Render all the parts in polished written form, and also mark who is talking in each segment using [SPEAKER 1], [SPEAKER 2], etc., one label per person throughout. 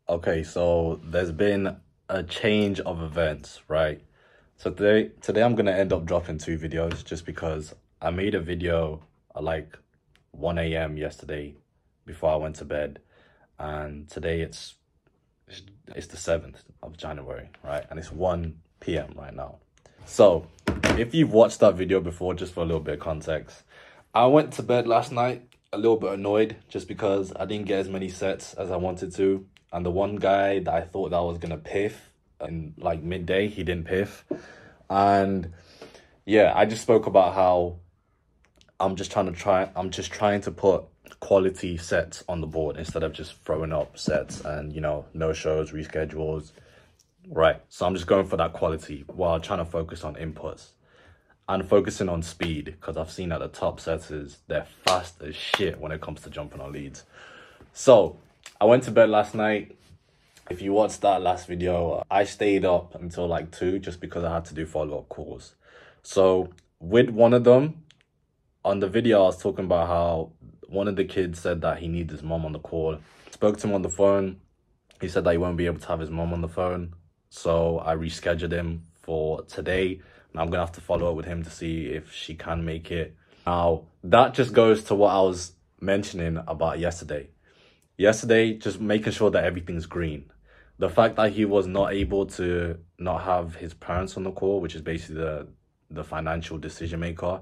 [SPEAKER 1] Okay, so there's been a change of events, right? So today I'm gonna end up dropping two videos just because I made a video at like 1 a.m. yesterday before I went to bed, and today it's the 7th of January, right? And it's 1 p.m. right now. So if you've watched that video before, just for a little bit of context, I went to bed last night a little bit annoyed just because I didn't get as many sets as I wanted to. And the one guy that I thought that was gonna piff in like midday, he didn't piff. And yeah, I just spoke about how I'm just trying to put quality sets on the board instead of just throwing up sets and, no shows, reschedules. Right. So I'm just going for that quality while trying to focus on inputs and focusing on speed, because I've seen that the top setters, they're fast as shit when it comes to jumping on leads. So I went to bed last night. If you watched that last video, I stayed up until like 2 just because I had to do follow-up calls. So with one of them, on the video, I was talking about how one of the kids said that he needs his mom on the call. Spoke to him on the phone. He said that he won't be able to have his mom on the phone. So I rescheduled him for today. And I'm going to have to follow up with him to see if she can make it. Now, that just goes to what I was mentioning about yesterday. Yesterday, just making sure that everything's green. The fact that he was not able to not have his parents on the call, which is basically the financial decision maker,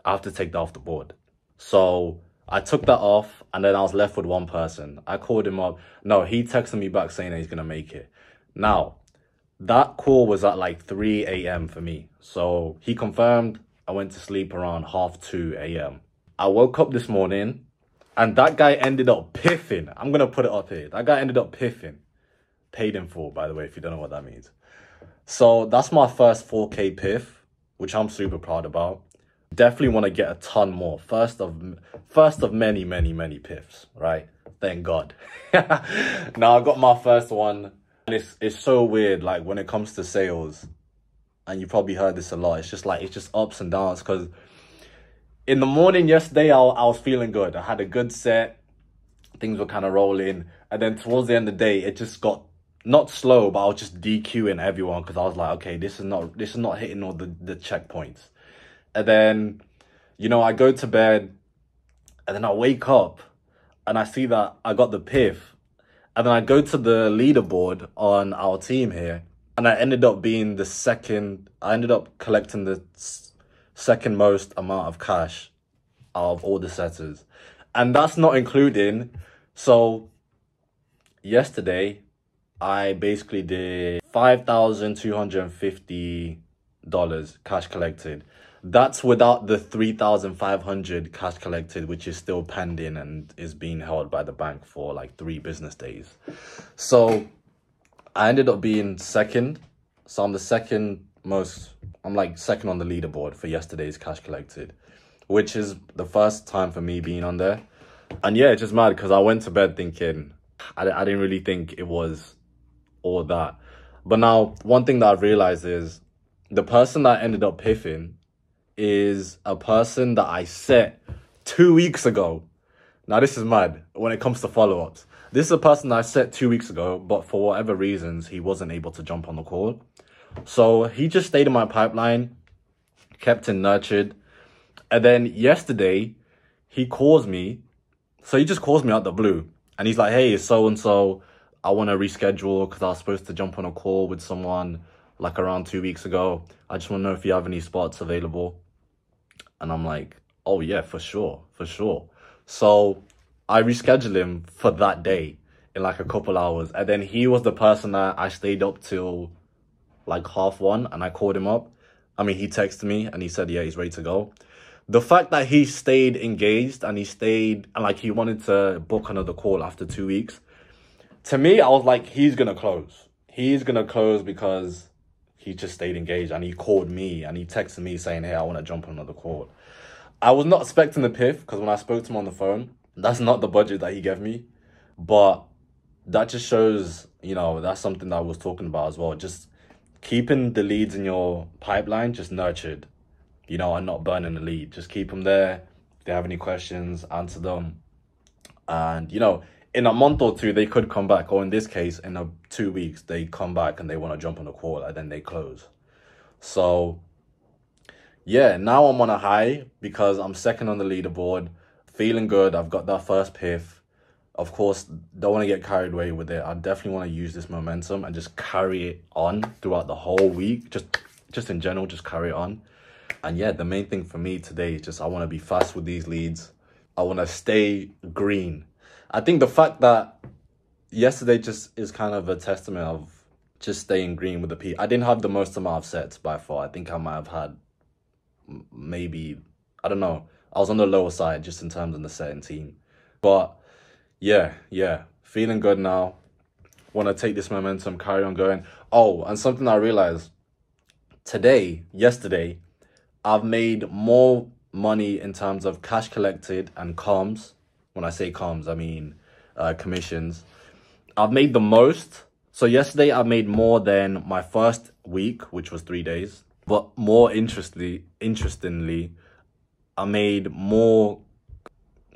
[SPEAKER 1] I have to take that off the board. So I took that off, and then I was left with one person. I called him up. No, he texted me back saying that he's going to make it. Now, that call was at like 3 a.m. for me. So he confirmed. I went to sleep around 2:30 a.m. I woke up this morning, and that guy ended up piffing. I'm going to put it up here. That guy ended up piffing. Paid in full, by the way, if you don't know what that means. So that's my first 4K piff, which I'm super proud about. Definitely want to get a ton more. First of many piffs, right? Thank God. Now I got my first one, and it's so weird. Like when it comes to sales, and you probably heard this a lot. It's just ups and downs. Because in the morning yesterday, I was feeling good. I had a good set. Things were kind of rolling, and then towards the end of the day, it just got not slow, but I was just DQing everyone because I was like, okay, this is not hitting all the checkpoints. And then, I go to bed, and then I wake up and I see that I got the piff. And then I go to the leaderboard on our team here, and I ended up being I ended up collecting the second most amount of cash out of all the setters. And that's not including, so yesterday, I basically did $5,250 cash collected. That's without the 3,500 cash collected, which is still pending and is being held by the bank for like 3 business days. So I ended up being second. So I'm like second on the leaderboard for yesterday's cash collected, which is the first time for me being on there. And yeah, it's just mad because I went to bed thinking, I didn't really think it was all that. But now, one thing that I've realized is the person that ended up piffing is a person that I set 2 weeks ago. Now, this is mad when it comes to follow-ups. This is a person that I set 2 weeks ago, but for whatever reasons, he wasn't able to jump on the call. So he just stayed in my pipeline, kept him nurtured. And then yesterday, he calls me. So he just calls me out the blue. And he's like, hey, it's so-and-so. I want to reschedule because I was supposed to jump on a call with someone like around 2 weeks ago. I just want to know if you have any spots available. And I'm like, oh yeah, for sure. So I rescheduled him for that day in like a couple hours. And then he was the person that I stayed up till like 1:30, and I called him up. I mean, he texted me and he said, yeah, he's ready to go. The fact that he stayed engaged and he wanted to book another call after 2 weeks, to me, I was like, he's going to close. He's going to close because he just stayed engaged, and he called me and he texted me saying, hey, I want to jump on another call. I was not expecting the piff because when I spoke to him on the phone, that's not the budget that he gave me. But that just shows, that's something that I was talking about as well. Just keeping the leads in your pipeline just nurtured, and not burning the lead. Just keep them there. If they have any questions, answer them. And, in a month or two, they could come back. Or in this case, in 2 weeks, they come back and they want to jump on the call and then they close. So, yeah, now I'm on a high because I'm second on the leaderboard. Feeling good. I've got that first piff. Of course, don't want to get carried away with it. I definitely want to use this momentum and just carry it on throughout the whole week. Just in general, just carry it on. And yeah, the main thing for me today is just I want to be fast with these leads. I want to stay green. I think the fact that yesterday just is kind of a testament of just staying green with the P. I didn't have the most amount of sets by far. I think I might have had maybe, I don't know. I was on the lower side just in terms of the setting team. But yeah, feeling good now. Want to take this momentum, carry on going. Oh, and something I realized yesterday, I've made more money in terms of cash collected and comms. When I say comms, I mean commissions. I've made the most. So yesterday I made more than my first week, which was 3 days. But more interestingly, I made more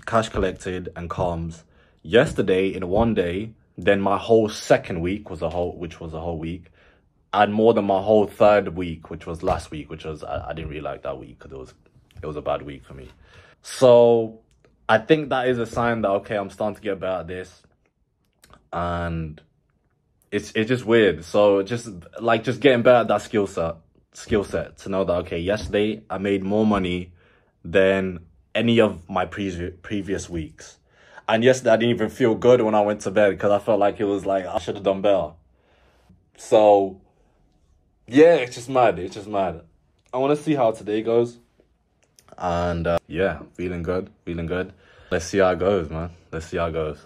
[SPEAKER 1] cash collected and comms yesterday in 1 day than my whole second week which was a whole week, and more than my whole third week, which was last week, which was I didn't really like that week because it was a bad week for me. So I think that is a sign that okay, I'm starting to get better at this, and it's just weird. So just getting better at that skill set to know that okay, yesterday I made more money than any of my previous weeks. And yesterday I didn't even feel good when I went to bed because I felt like it was like I should have done better. So yeah, it's just mad. I want to see how today goes. And yeah, feeling good. Let's see how it goes, man. Let's see how it goes.